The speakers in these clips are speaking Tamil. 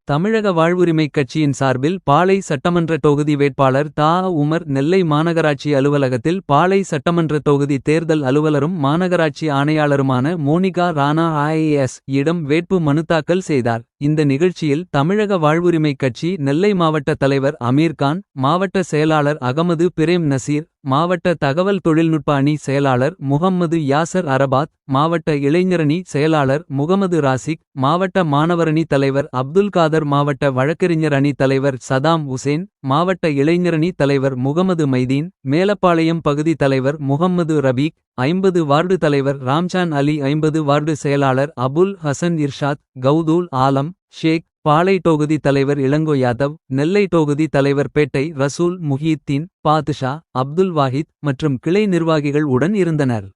தமிழக வாழ்வுரிமைக் கட்சியின் சார்பில் பாளை சட்டமன்ற தொகுதி வேட்பாளர் தா. உமர் நெல்லை மாநகராட்சி அலுவலகத்தில் பாளை சட்டமன்ற தொகுதி தேர்தல் அலுவலரும் மாநகராட்சி ஆணையாளருமான மோனிகா ராணா ஐஏஎஸ் இடம் வேட்பு மனு தாக்கல் செய்தார். இந்த நிகழ்ச்சியில் தமிழக வாழ்வுரிமைக் கட்சி நெல்லை மாவட்ட தலைவர் அமீர்கான், மாவட்ட செயலாளர் அகமது பிரேம் நசீர், மாவட்ட தகவல் தொழில்நுட்ப அணி செயலாளர் முகம்மது யாசர் அரபாத், மாவட்ட இளைஞரணி செயலாளர் முகமது ராசிக், மாவட்ட மாணவரணி தலைவர் அப்துல் காதர், மாவட்ட வழக்கறிஞர் அணி தலைவர் சதாம் உசேன், மாவட்ட இளைஞரணி தலைவர் முகமது மைதீன், மேலப்பாளையம் பகுதி தலைவர் முகம்மது ரபீக், 50 வார்டு தலைவர் ராம்ஜான் அலி, 50 வார்டு செயலாளர் அபுல் ஹசன் இர்ஷாத், கவுதூல் ஆலம் ஷேக், பாளை தொகுதி தலைவர் இளங்கோ யாதவ், நெல்லை தொகுதி தலைவர் பேட்டை ரசூல் முஹியுத்தீன், பாதுஷா, அப்துல் வாஹித் மற்றும் கிளை நிர்வாகிகள் உடன் இருந்தனர்.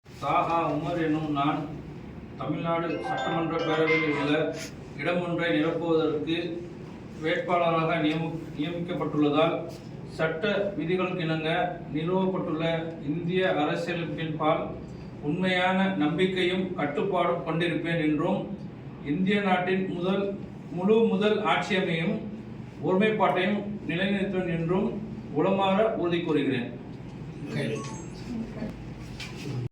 தாஹா உமர் எனும் நான் தமிழ்நாடு சட்டமன்ற பேரவையில் உள்ள இடம் ஒன்றை நிரப்புவதற்கு வேட்பாளராக நியமிக்கப்பட்டுள்ளதால் சட்ட விதிகளுக்கிணங்க நிறுவப்பட்டுள்ள இந்திய அரசியலமைப்பின்பால் உண்மையான நம்பிக்கையும் கட்டுப்பாடும் கொண்டிருப்பேன் என்றும் இந்திய நாட்டின் முதல் ஆட்சியமையும் ஒருமைப்பாட்டையும் நிலைநிறுத்துவேன் என்றும் உளமாற உறுதி கூறுகிறேன்.